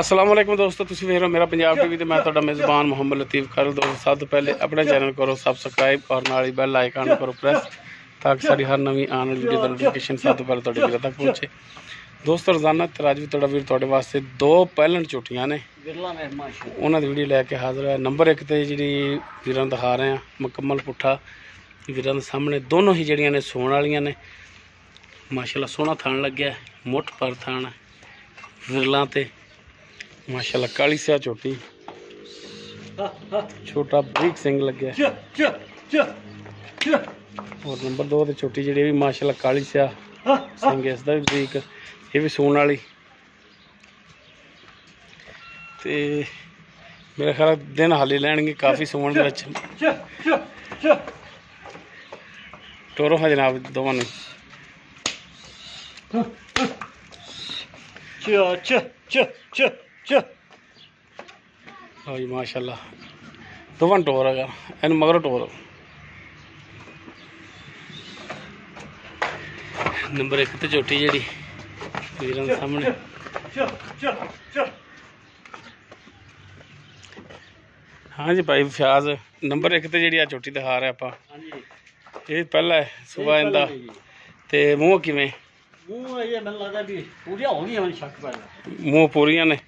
अस्सलाम वालेकुम दोस्तों, तुसीं वेख रहे हो मेरा पंजाब टीवी ते मैं तुहाडा मेज़बान मोहम्मद लतीफ़ खालिद। दोस्तों सब तो पहले अपने चैनल करो सबसक्राइब और नाल ही बैल आइकन करो प्रेस ताकि सारी हर नवीं आने वाली वीडियो दा नोटिफिकेशन सब तो पहले तुहाडे तक पहुंचे। दोस्तों रोजाना ते अज भी तुहाडा वीर तुहाडे वास्ते दो पैलन झोटियां ने उन्हां दी वीडियो लैके हाज़र है। नंबर एक ते जिहड़ी वीरां नूं दिखा रहे हैं मुकम्मल पुट्ठा वीरां दे सामने दोनों ही जिहड़ियां ने सूण वालियां ने। माशाअल्लाह सोहना थान लग्या, मुठ पर थान विरलां ते माशाअल्लाह काली स्या झोटी, छोटा बरीक सिंग लग्या। और नंबर दो ते छोटी जी भी माशाअल्लाह काली स्या सिंग, इसका भी बरीक, ये भी सूण वाली। ते मेरा ख्याल दिन हाली लैणगे काफ़ी सूण दे विच। टोरो है जनाब दोवां नूं। हाँ जी माशाअल्लाह दोवां टोर है, इन मगर टोर। नंबर एक तो झोटी जी वीरां दे सामने। हाँ जी भाई फ्याज, नंबर एक तो जी झोटी दिखा रहे आप, ये पहला है सुबह इंदा ते मूँह किवें मूँह पूरियां ने।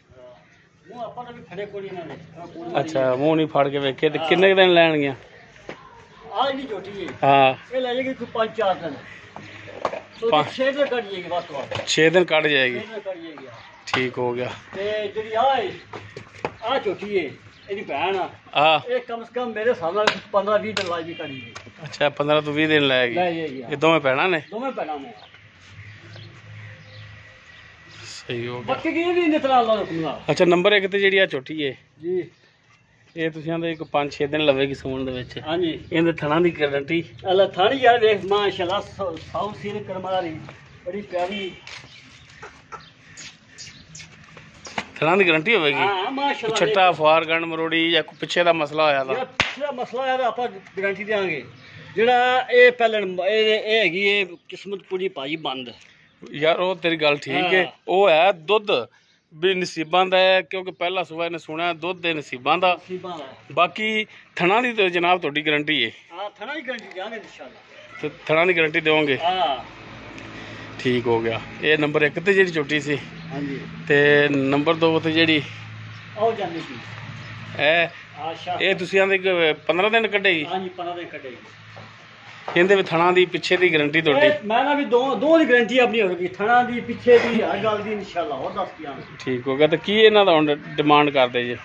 अच्छा मूँह नहीं फाड़ के वेखे ते किन्ने दिन लैणगियां? हाँ 6 दिन कट जाएगी। ठीक हो गया। कम से कम मेरे सामने 15-20 दिन लाई भी करी। अच्छा 15 तो 20 दिन लाएगी। ये दोवें भैणां ने? दोवें भैणां ने। सही हो गया। बाकी की भी नितरा अल्लाह हुक्म नाल। अच्छा नंबर एक ते जेहड़ी आ छोटी है जी, ये तुसीं आंदे एक 5-6 दिन लवेगी सूण दे विच। हां जी इहदे थणा दी गारंटी? अल्लाह थानी यार देख माशाल्लाह साउथ सील करमारी बड़ी प्यारी थणा दी गारंटी होवेगी। हां माशाल्लाह। छट्टा फार गंड मरोड़ी या कोई पिछे दा मसला होया दा? पिछला मसला है आप गारंटी देंगे। जेड़ा ए पहले ए हैगी ए किस्मत पूरी भाई बंद यार वो तेरी गल ठीक है, वो है दुध भी नसीबां दा है, क्योंकि पहला सुबह ने सुना दुध दे नसीबां दा। बाकी थणा दी तो जनाब तुहाडी गारंटी है? हां थणा दी गारंटी देंगे इंशाल्लाह। तो थणा दी गारंटी दोगे? हां ठीक हो गया। ये नंबर एक ते जेहड़ी छोटी सी। हां जी। ते नंबर दो ते जेहड़ी आओ जांदी सी अच्छा ये तुसीं आंदे 15 दिन कड्ढेगी? हां जी 15 दिन कड्ढेगी। इहदे भी थणा दी पिछे दी गारंटी तुहाडी? मैं ना भी दो दी गारंटी अपनी होगी, थणा दी पिछे दी हर गल दी इंशाल्लाह। और दस दियां। ठीक हो गया। तो की इन्हां दा हुण डिमांड करदे जे?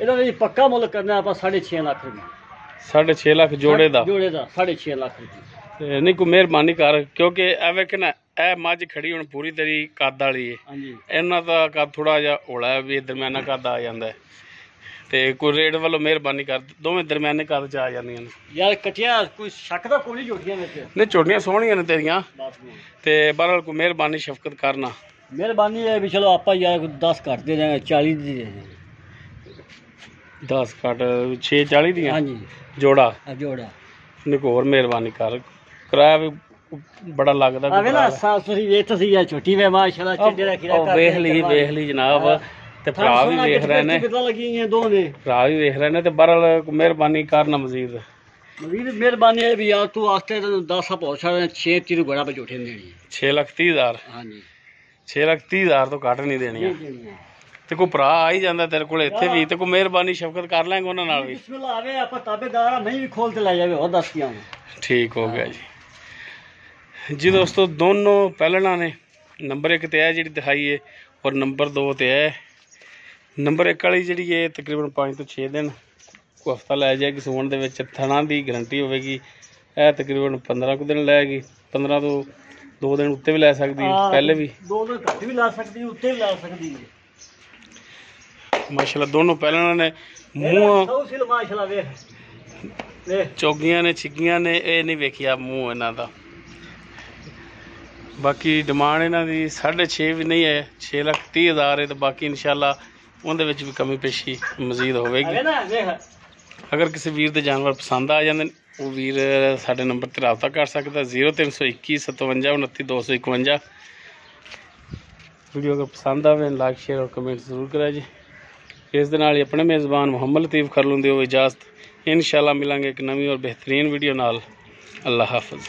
इहदा जी पक्का मुल्ल करना आप 6.5 लाख रुपए। 6.5 लाख जोड़े दा? जोड़े दा 6.5 लाख रुपए। नहीं कोई मेहरबानी कर, क्योंकि ए वेख ना ए मझ खड़ी हुण पूरी तेरी कद वाली है। हां जी इन्हां दा कद थोड़ा जिहा हौला है, भी दरम्याना कद आ जांदा है। ते कोई रेट वालों मेहरबानी कर, दोवें दरम्याने कद च आ जांदियां ने यार। कटिया कोई शक दा कोई झोटियां विच नहीं, झोटियां सोहणियां ने तेरियां। ते बहरहाल कोई मेहरबानी शफकत करना। मेहरबानी है भी चलो आप यार 10 घट दे देंगे, 40 दी दे देंगे। 10 घट 6-40 दियां? हां जी जोड़ा जोड़ा। नहीं कोई होर मेहरबानी कर, किराया भी बड़ा लगदा। आवे ना साफ सुथरी वेच सी या छोटी वे माशाल्लाह चढ़े रखी रखा। वेख ली जनाब, ते भरा भी वेख रहे ने, कितना लगी हैं दो ने भरा भी वेख रहे ने। ते बहरहाल मेहरबानी करना मजीद मेहरबानी है भी यार तू आस्ते 10 पहुंच सकदे 6 बड़ा पे झोटे देनी। 6,30,000? हां जी 6,30,000 तो घट नहीं देनी। ते कोई भरा आ ही जांदा तेरे कोल इत्थे भी, ते कोई मेहरबानी शफकत कर लेंगे उन्हां नाल भी। बिस्मिल्लाह आवे आप ताबेदार आ, नहीं भी खोल ते ले जावे। और दस किया ठीक हो गया जी दोस्तों दोनों पहलना ने। नंबर एक ते है जी दिखाई है, और नंबर दो ते है। नंबर एक वाली जी है तकरीबन 5 तो 6 दिन कोई हफ्ता लै जाएगी सूण दे विच। थणा दी गारंटी होगी। यह तकरीबन 15 दिन लैगी, 15 तो 2 दिन उत्ते भी लै सकदी, पहले भी 2 दिन घट भी ला सकदी, उत्ते भी ला सकदी है। माशाल्लाह दोनों पहलना ने मूँह माशाल्लाह वे चौगियां ने छिगियां ने, ये नहीं वेखिया मूँह इन्हां दा। बाकी डिमांड इन्हां दी 6.5 भी नहीं है, 6,30,000 है। तो बाकी इंशाल्लाह उहदे विच भी कमी पेशी मजीद होवेगी। अगर किसी वीर दे जानवर पसंद आ जांदे वो वीर साडे नंबर ते रब्ता कर सकदा 0321 57 29 251। ਵੀਡੀਓ ਅਗਰ ਪਸੰਦ ਆਵੇ ਲਾਈਕ ਸ਼ੇਅਰ ਔਰ ਕਮੈਂਟ ਜ਼ਰੂਰ ਕਰਿਆ ਜੀ। ਇਸ ਦੇ ਨਾਲ ਹੀ ਆਪਣੇ ਮੇਜ਼ਬਾਨ ਮੁਹੰਮਦ ਲਤੀਫ ਕਰ ਲੈਂਦੇ ਹੋ ਇਜਾਜ਼ਤ। ਇਨਸ਼ਾਅੱਲਾ ਮਿਲਾਂਗੇ ਇੱਕ ਨਵੀਂ ਔਰ ਬਿਹਤਰੀਨ ਵੀਡੀਓ ਨਾਲ। ਅੱਲਾ ਹਾਫਿਜ਼।